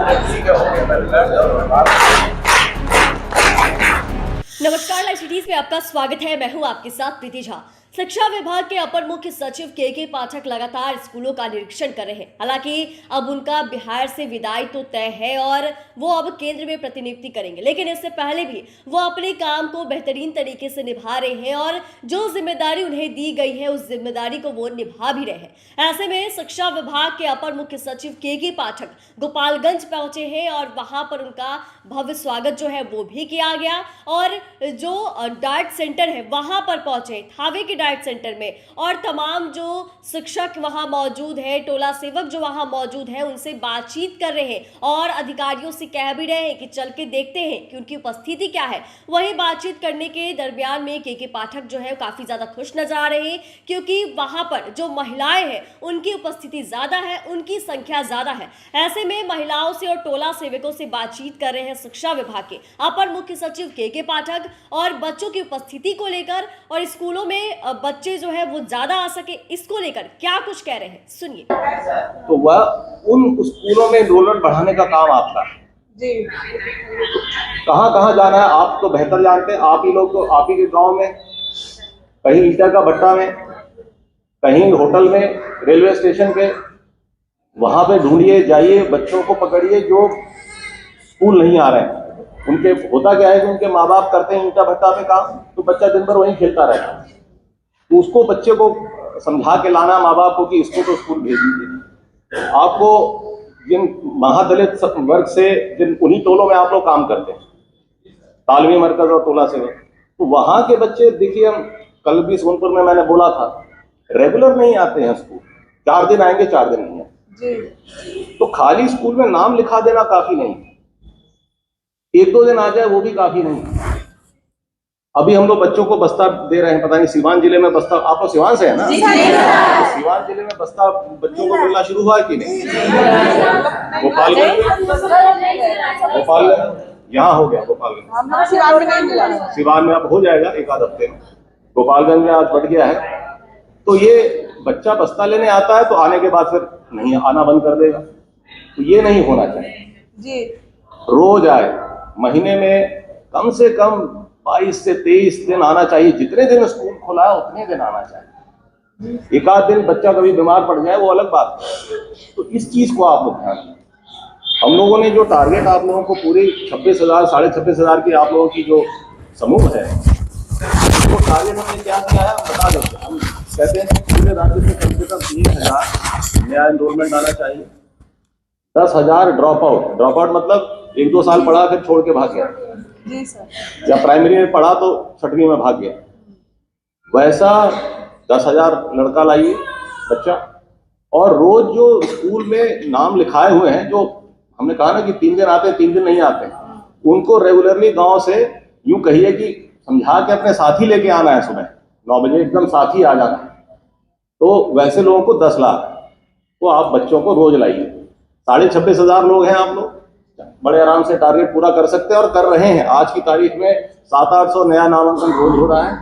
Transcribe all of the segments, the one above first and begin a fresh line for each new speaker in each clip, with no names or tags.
नमस्कार, live cities में आपका स्वागत है। मैं हूं आपके साथ प्रीति झा। शिक्षा विभाग के अपर मुख्य सचिव के पाठक लगातार स्कूलों का निरीक्षण कर रहे हैं। हालांकि अब उनका बिहार से विदाई तो तय है और वो अब केंद्र में प्रतिनियुक्ति करेंगे, लेकिन इससे पहले भी वो अपने काम को बेहतरीन तरीके से निभा रहे हैं और जो जिम्मेदारी उन्हें दी गई है उस जिम्मेदारी को वो निभा भी रहे हैं। ऐसे में शिक्षा विभाग के अपर मुख्य सचिव के पाठक गोपालगंज पहुंचे हैं और वहां पर उनका भव्य स्वागत जो है वो भी किया गया और जो डाइट सेंटर है वहां पर पहुंचे, थावे के डाइट सेंटर में, और तमाम जो शिक्षक वहां मौजूद है, टोला सेवक जो वहां मौजूद है, उनसे बातचीत कर रहे हैं और अधिकारियों से कह भी रहे हैं कि चल के देखते हैं कि उनकी उपस्थिति क्या है। वहीं बातचीत करने के दरमियान में के पाठक जो है काफी ज्यादा खुश नजर आ रहे हैं, क्योंकि वहां पर जो महिलाएं हैं उनकी उपस्थिति ज्यादा है, उनकी संख्या ज्यादा है। ऐसे में महिलाओं से और टोला सेवकों से बातचीत कर रहे हैं शिक्षा विभाग के अपर मुख्य सचिव के पाठक, और बच्चों की उपस्थिति को लेकर और स्कूलों में बच्चे जो है वो ज्यादा आ सके इसको लेकर क्या कुछ कह रहे हैं, सुनिए।
तो वह उन स्कूलों में एनरोलमेंट बढ़ाने का काम आपका जी। कहाँ कहाँ जाना है आप तो बेहतर जानते हैं। आप ही लोग तो आप ही के गांव में, कहीं ईटा का भट्टा में, कहीं होटल में, रेलवे स्टेशन पे, वहां पे ढूंढिए, जाइए, बच्चों को पकड़िए जो स्कूल नहीं आ रहे हैं। उनके होता क्या है कि उनके माँ बाप करते हैं ईटा भट्टा पे काम, तो बच्चा दिन भर वहीं खेलता रहता है। तो उसको बच्चे को समझा के लाना माँ बाप को कि इसको तो स्कूल भेज दीजिए। आपको जिन महादलित वर्ग से जिन उन्हीं टोलों में आप लोग काम करते हैं, तालवी मरकज और टोला सेवक, तो वहां के बच्चे देखिए, हम कल भी सोनपुर में मैंने बोला था, रेगुलर नहीं आते हैं स्कूल। 4 दिन आएंगे, 4 दिन नहीं आएंगे। तो खाली स्कूल में नाम लिखा देना काफी नहीं, 1-2 दिन आ जाए वो भी काफी नहीं। अभी हम लोग बच्चों को बस्ता दे रहे हैं, पता नहीं सिवान जिले में बस्ता, आप लोग सिवान से है ना? तो सिवान जिले में बस्ता बच्चों को मिलना शुरू हुआ है कि नहीं? गोपालगंज यहाँ हो गया, गोपालगंज सिवान में अब हो जाएगा 1-आध हफ्ते में। गोपालगंज में आज बढ़ गया है। तो ये बच्चा बस्ता लेने आता है तो आने के बाद फिर नहीं आना बंद कर देगा, तो ये नहीं होना चाहिए। रोज आए, महीने में कम से कम 22 से 23 दिन आना चाहिए। जितने दिन स्कूल खुला है उतने दिन आना चाहिए। 1-आध दिन बच्चा कभी बीमार पड़ जाए वो अलग बात है। तो इस चीज को आप लोग ध्यान दें। हम लोगों ने जो टारगेट आप लोगों को पूरी 26,000 साढ़े 26,000 की आप लोगों की जो समूह है, वो टारगेट हमने क्या किया है बता देते। हम कहते हैं पूरे राज्य में कम से कम 3,000 नया एनरोलमेंट आना चाहिए, 10,000 ड्रॉप आउट मतलब 1-2 साल पढ़ा फिर छोड़ के भाग गया जी सर, या प्राइमरी में पढ़ा तो 6वीं में भाग गया, वैसा 10,000 लड़का लाइए बच्चा। और रोज जो स्कूल में नाम लिखाए हुए हैं, जो हमने कहा ना कि 3 दिन आते हैं 3 दिन नहीं आते, उनको रेगुलरली गांव से यूं कहिए कि समझा के अपने साथी लेके आना है। सुबह 9 बजे एकदम साथी आ जाना है। तो वैसे लोगों को 10 लाख, तो आप बच्चों को रोज लाइए। 26,500 लोग हैं, आप लोग बड़े आराम से टारगेट पूरा कर सकते हैं और कर रहे हैं। आज की तारीख में 700-800 नया नामांकन रोज हो रहा है,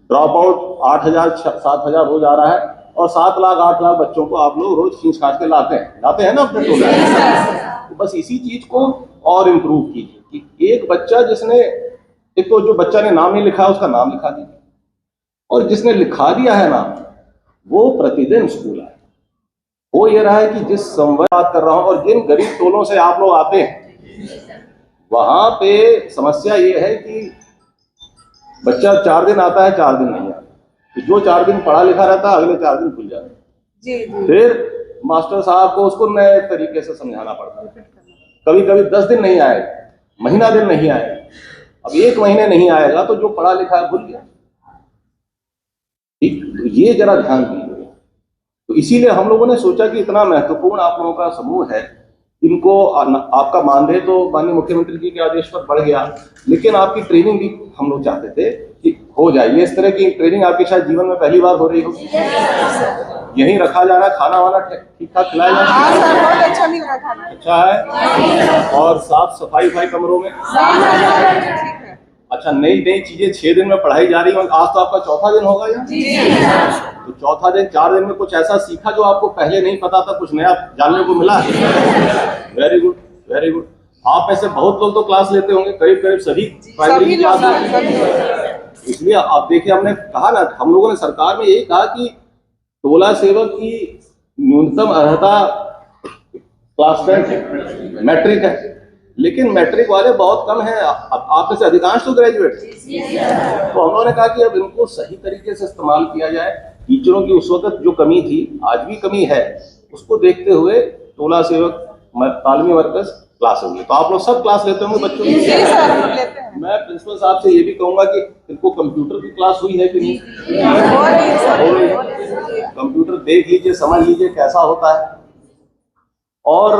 ड्रॉप आउट 8,000-7,000 रोज आ रहा है, और 7 लाख 8 लाख बच्चों को आप लोग रोज खींच खाच के लाते हैं ना अपने टोले। तो बस इसी चीज को और इम्प्रूव कीजिए कि एक बच्चा जिसने, एक तो जो बच्चा ने नाम नहीं लिखा उसका नाम लिखा दीजिए, और जिसने लिखा दिया है नाम वो प्रतिदिन स्कूल आए। वो ये रहा है कि जिस संवाद बात कर रहा हूं, और जिन गरीब टोलों से आप लोग आते हैं वहां पे समस्या ये है कि बच्चा 4 दिन आता है, 4 दिन नहीं आता। तो जो 4 दिन पढ़ा लिखा रहता है अगले 4 दिन भूल जाता है। फिर मास्टर साहब को उसको नए तरीके से समझाना पड़ता है। कभी कभी 10 दिन नहीं आएगा, महीना दिन नहीं आएगा, अब 1 महीने नहीं आएगा तो जो पढ़ा लिखा है भूल गया। ठीक, तो ये जरा ध्यान दीजिए। तो इसीलिए हम लोगों ने सोचा कि इतना महत्वपूर्ण आप लोगों का समूह है, इनको आपका मानदेय तो माननीय मुख्यमंत्री जी के आदेश पर बढ़ गया, लेकिन आपकी ट्रेनिंग भी हम लोग चाहते थे कि हो जाए। ये इस तरह की ट्रेनिंग आपकी शायद जीवन में पहली बार हो रही होगी। यहीं रखा जा रहा है, खाना वाना ठीक ठाक खिलाया जा रहा है, अच्छा मिल रहा है खाना, अच्छा है, और साफ सफाई कमरों में अच्छा, नई चीजें 6 दिन में पढ़ाई जा रही है। आज तो आपका 4था दिन होगा या? तो 4था दिन, 4 दिन में कुछ ऐसा सीखा जो आपको पहले नहीं पता था, कुछ नया जानने को मिला। Very good, very good. आप में से बहुत लोग तो क्लास लेते होंगे, करीब करीब सभी प्राइमरी क्लास लेते हैं। इसलिए आप देखिए, हमने कहा ना, हम लोगों ने सरकार में यही कहा कि टोला सेवक की न्यूनतम अर्हता क्लास 10 है, मैट्रिक है, लेकिन मैट्रिक वाले बहुत कम हैं। आप में से अधिकांश तो ग्रेजुएट। तो हम लोगों ने कहा कि अब इनको सही तरीके से इस्तेमाल किया जाए। टीचरों की उस वक्त जो कमी थी, आज भी कमी है, उसको देखते हुए टोला सेवक तालमी वर्कर्स क्लास होंगी। तो आप लोग सब क्लास लेते होंगे बच्चों की? मैं प्रिंसिपल साहब से ये भी कहूंगा कि इनको कंप्यूटर की क्लास हुई है कि नहीं? कंप्यूटर देख लीजिए, समझ लीजिए कैसा होता है। और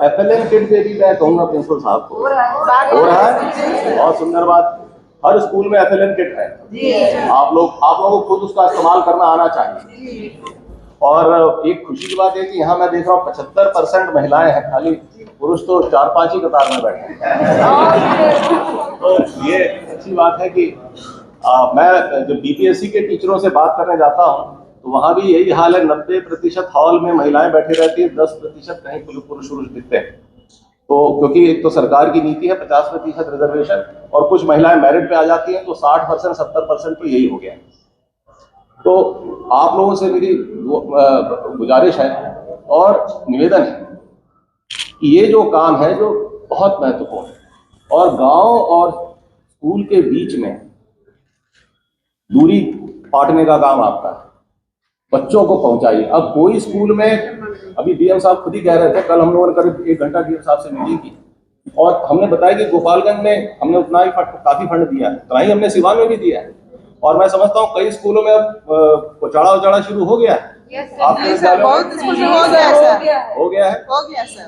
FLN किट पे भी मैं कहूंगा प्रिंसिपल साहब को, हो रहा है। बहुत सुंदर बात, हर स्कूल में FLN किट है। आप लोगों को खुद उसका इस्तेमाल करना आना चाहिए। और एक खुशी की बात है कि यहाँ मैं देख रहा हूँ 75% महिलाएं हैं, खाली पुरुष तो 4-5 ही कतार में बैठे हैं। तो ये अच्छी बात है कि मैं जब BPSC के टीचरों से बात करने जाता हूँ तो वहां भी यही हाल है। 90% हॉल में महिलाएं बैठी रहती है, 10% कहीं पुरुष दिखते हैं। तो क्योंकि एक तो सरकार की नीति है 50% रिजर्वेशन, और कुछ महिलाएं मेरिट पे आ जाती हैं, तो 60% 70% तो यही हो गया है। तो आप लोगों से मेरी गुजारिश है और निवेदन है कि ये जो काम है जो बहुत महत्वपूर्ण है, और गांव और स्कूल के बीच में दूरी पाटने का काम आपका है। बच्चों को पहुंचाइए। अब कोई स्कूल में, अभी DM साहब खुद ही कह रहे थे, कल हम लोगों ने करीब 1 घंटा DM साहब से मीटिंग की और हमने बताया कि गोपालगंज में हमने उतना ही काफी फंड दिया है, उतना ही हमने सिवान में भी दिया है। और मैं समझता हूँ कई स्कूलों में अब उचाड़ा शुरू हो गया है। आपके
बहुत स्कूल में हो गया है,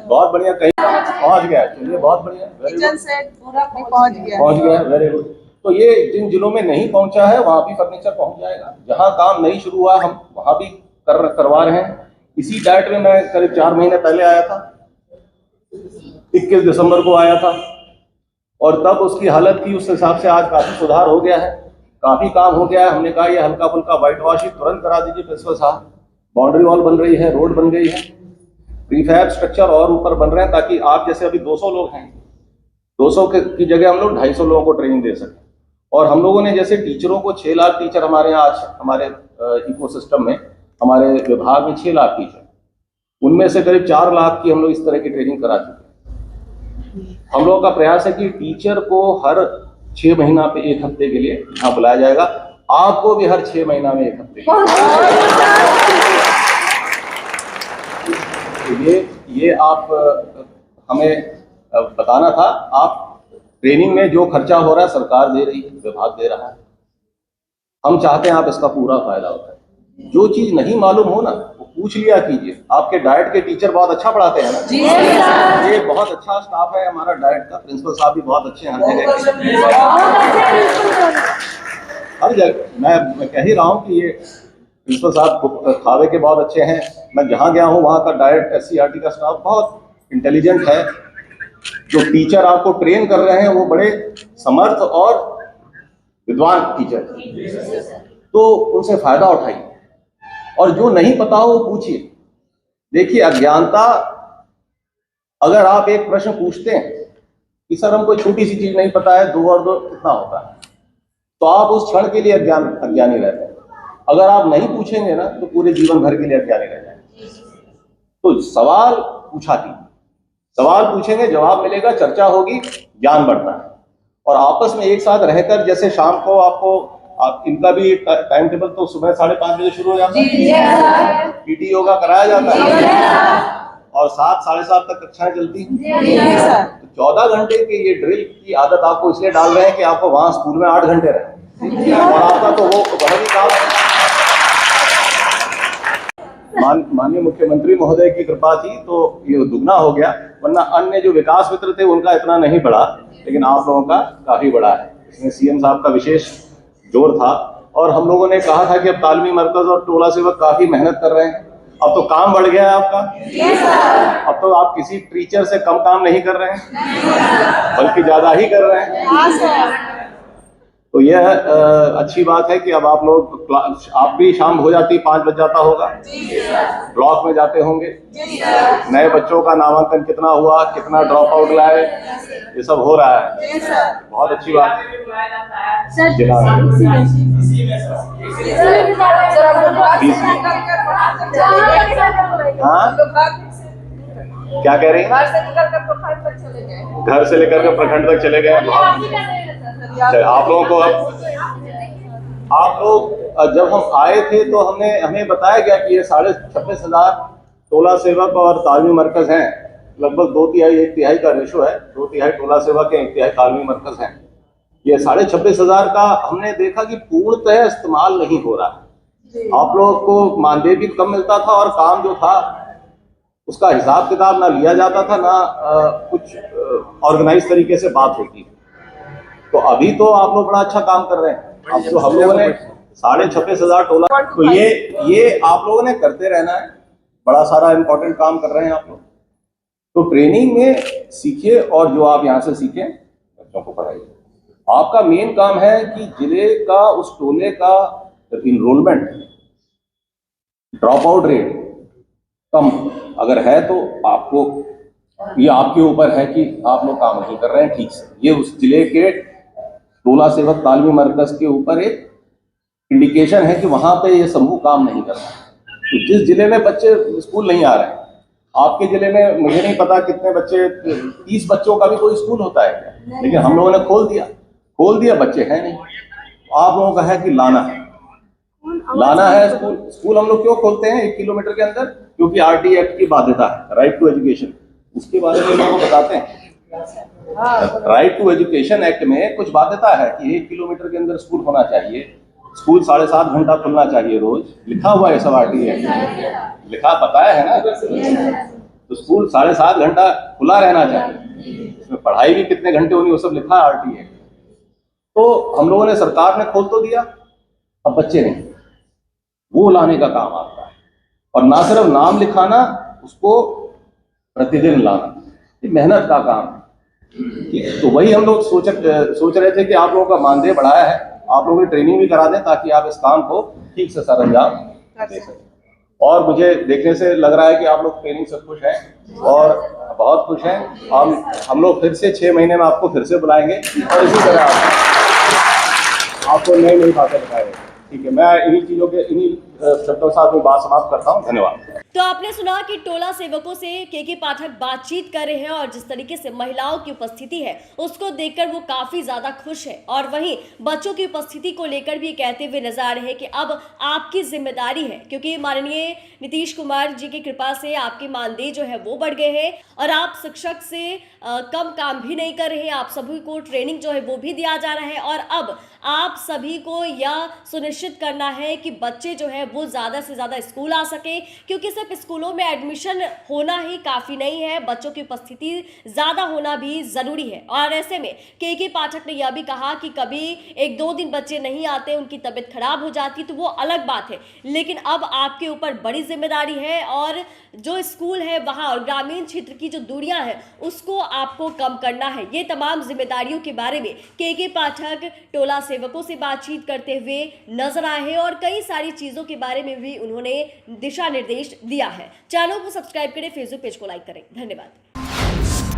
बहुत बढ़िया, कहीं पहुंच गया है। चलिए बहुत बढ़िया,
किचन सेट पूरा पहुंच
गया है, वेरी गुड। तो ये जिन जिलों में नहीं पहुंचा है वहां भी फर्नीचर पहुंच जाएगा। जहां काम नहीं शुरू हुआ हम वहां भी करवा रहे हैं। इसी डाइट में मैं करीब 4 महीने पहले आया था, 21 दिसंबर को आया था, और तब उसकी हालत थी, उस हिसाब से आज काफी सुधार हो गया है, काफी काम हो गया है। हमने कहा ये हल्का फुल्का व्हाइट वॉश ही तुरंत करा दीजिए प्रिंसिपल साहब। बाउंड्री वॉल बन रही है, रोड बन गई है, प्रीफैब स्ट्रक्चर और ऊपर बन रहे हैं, ताकि आप जैसे अभी 200 लोग हैं, 200 की जगह हम लोग 250 लोगों को ट्रेनिंग दे सकें। और हम लोगों ने जैसे टीचरों को 6 लाख टीचर हमारे यहाँ आज हमारे इकोसिस्टम में, हमारे विभाग में 6 लाख टीचर, उनमें से करीब 4 लाख की हम लोग इस तरह की ट्रेनिंग करा चुके हैं। हम लोगों का प्रयास है कि टीचर को हर 6 महीना पे 1 हफ्ते के लिए यहाँ बुलाया जाएगा। आपको भी हर 6 महीना में 1 हफ्ते ये आप हमें बताना था। आप ट्रेनिंग में जो खर्चा हो रहा है सरकार दे रही है, विभाग दे रहा है, हम चाहते हैं आप इसका पूरा फायदा उठाएं। जो चीज नहीं मालूम हो ना वो पूछ लिया कीजिए। आपके डाइट के टीचर बहुत अच्छा पढ़ाते हैं ना, ये बहुत अच्छा स्टाफ है हमारा डाइट का, प्रिंसिपल साहब भी बहुत अच्छे हैं हर जगह। मैं कह ही रहा हूँ कि ये प्रिंसिपल साहब खावे के बहुत अच्छे हैं। मैं जहाँ गया हूँ वहाँ का डाइट SCRT का स्टाफ बहुत इंटेलिजेंट है। जो टीचर आपको ट्रेन कर रहे हैं वो बड़े समर्थ और विद्वान टीचर, तो उनसे फायदा उठाइए, और जो नहीं पता हो वो पूछिए। देखिए अज्ञानता, अगर आप एक प्रश्न पूछते हैं कि सर हमको छोटी सी चीज नहीं पता है, 2 और 2 कितना होता है, तो आप उस क्षण के लिए अज्ञानी रहते हैं। अगर आप नहीं पूछेंगे ना तो पूरे जीवन भर के लिए अज्ञानी रह जाएंगे। तो सवाल पूछा कीजिए, सवाल पूछेंगे, जवाब मिलेगा, चर्चा होगी, ज्ञान बढ़ता है। और आपस में एक साथ रहकर, जैसे शाम को आप इनका भी टाइम टेबल तो सुबह 5:30 बजे शुरू हो जाता है, PT योगा कराया जाता है, और 7 साढ़े 7 तक कक्षाएं चलती हैं। तो 14 घंटे के ये ड्रिल की आदत आपको इसलिए डाल रहे हैं कि आपको वहां स्कूल में 8 घंटे रहे, और आपका तो वो वह भी काम है। माननीय मुख्यमंत्री महोदय की कृपा थी तो ये दुगना हो गया, वरना अन्य जो विकास मित्र थे उनका इतना नहीं बढ़ा, लेकिन आप लोगों का काफी बड़ा है। इसमें CM साहब का विशेष जोर था, और हम लोगों ने कहा था कि अब तालमी मरकज और टोला सेवक काफी मेहनत कर रहे हैं। अब तो काम बढ़ गया है आपका। अब तो आप किसी टीचर से कम काम नहीं कर रहे हैं, बल्कि ज्यादा ही कर रहे हैं। तो यह अच्छी बात है कि अब आप लोग आप भी शाम हो जाती 5 बज जाता होगा, ब्लॉक में जाते होंगे, नए बच्चों का नामांकन कितना हुआ, कितना ड्रॉप आउट लाए, ये सब हो रहा है, बहुत अच्छी बात है। जिला हाँ क्या कह रही हैं? घर से लेकर के प्रखंड तक चले गए। आप लोगों को आप लोग जब हम आए थे तो हमें बताया गया कि ये 26,500 टोला सेवक और तालमी मरकज हैं, लगभग 2/3 का रेशो है, 2/3 टोला सेवक है, 1/3 तालमी मरकज हैं। ये 26,500 का हमने देखा कि पूर्णतः इस्तेमाल नहीं हो रहा है। आप लोगों को मानदेय भी कम मिलता था और काम जो था उसका हिसाब किताब ना लिया जाता था, ना कुछ ऑर्गेनाइज तरीके से बात होती। तो अभी तो आप लोग बड़ा अच्छा काम कर रहे हैं। अब तो हम लोगों ने 26,500 टोला, तो ये आप लोगों ने करते रहना है, बड़ा सारा इंपॉर्टेंट काम कर रहे हैं आप लोग। तो ट्रेनिंग में सीखिए और जो आप यहाँ से सीखें बच्चों को पढ़ाइए। आपका मेन काम है कि जिले का, उस टोले का इनरोलमेंट, ड्रॉप आउट रेट कम अगर है तो आपको, ये आपके ऊपर है कि आप लोग काम नहीं कर रहे हैं ठीक से। ये उस जिले के टोला सेवक तालमी मरकज के ऊपर एक इंडिकेशन है कि वहां पे ये समूह काम नहीं कर रहा है। तो जिस जिले में बच्चे स्कूल नहीं आ रहे हैं, आपके जिले में मुझे नहीं पता कितने बच्चे, 30 बच्चों का भी कोई स्कूल होता है क्या? लेकिन हम लोगों ने खोल दिया, बच्चे हैं नहीं। आप लोगों का है कि लाना है स्कूल हम लोग क्यों खोलते हैं 1 किलोमीटर के अंदर? क्योंकि आरटी एक्ट की बाध्यता है, राइट टू एजुकेशन, उसके बारे में लोगों को बताते हैं। राइट टू एजुकेशन एक्ट में कुछ बाध्यता है कि 1 किलोमीटर के अंदर स्कूल होना चाहिए, स्कूल 7.5 घंटा खुलना चाहिए रोज, लिखा हुआ है सब आरटी एक्ट, लिखा बताया है ना। तो स्कूल 7.5 घंटा खुला रहना चाहिए, उसमें पढ़ाई भी कितने घंटे होनी वो सब लिखा है आरटी एक्ट। तो हम लोगों ने, सरकार ने खोल तो दिया, अब बच्चे नहीं, वो लाने का काम आपका है। और ना सिर्फ नाम लिखाना, उसको प्रतिदिन लाना, ये मेहनत का काम है। तो वही हम लोग सोच रहे थे कि आप लोगों का मानदेय बढ़ाया है, आप लोगों की ट्रेनिंग भी करा दें ताकि आप इस काम को ठीक से सरअंजाम दे सकें। और मुझे देखने से लग रहा है कि आप लोग ट्रेनिंग से खुश हैं और बहुत खुश हैं। हम लोग फिर से 6 महीने में आपको फिर से बुलाएंगे और इसी तरह आपको नई बातें बताएंगे। ठीक है, मैं इन्हीं शब्दों के साथ में बात समाप्त करता हूँ। धन्यवाद।
तो आपने सुना कि टोला सेवकों से के पाठक बातचीत कर रहे हैं और जिस तरीके से महिलाओं की उपस्थिति है उसको देखकर वो काफी ज्यादा खुश है। और वहीं बच्चों की उपस्थिति को लेकर भी कहते हुए नजर आ रहे हैं कि अब आपकी जिम्मेदारी है, क्योंकि माननीय नीतीश कुमार जी की कृपा से आपके मानदेय जो है वो बढ़ गए हैं और आप शिक्षक से कम काम भी नहीं कर रहे हैं। आप सभी को ट्रेनिंग जो है वो भी दिया जा रहा है और अब आप सभी को यह सुनिश्चित करना है कि बच्चे जो है वो ज्यादा से ज्यादा स्कूल आ सके, क्योंकि सिर्फ स्कूलों में एडमिशन होना ही काफी नहीं है, बच्चों की उपस्थिति ज्यादा होना भी जरूरी है। और ऐसे में के पाठक ने यह भी कहा कि कभी 1-2 दिन बच्चे नहीं आते, उनकी तबीयत खराब हो जाती तो वो अलग बात है, लेकिन अब आपके ऊपर बड़ी जिम्मेदारी है और जो स्कूल है वहां और ग्रामीण क्षेत्र की जो दूरियां हैं उसको आपको कम करना है। ये तमाम जिम्मेदारियों के बारे में के पाठक टोला सेवकों से बातचीत करते हुए नजर आए हैं और कई सारी चीजों के बारे में भी उन्होंने दिशा निर्देश दिया है। चैनल को सब्सक्राइब करें, फेसबुक पेज को लाइक करें। धन्यवाद।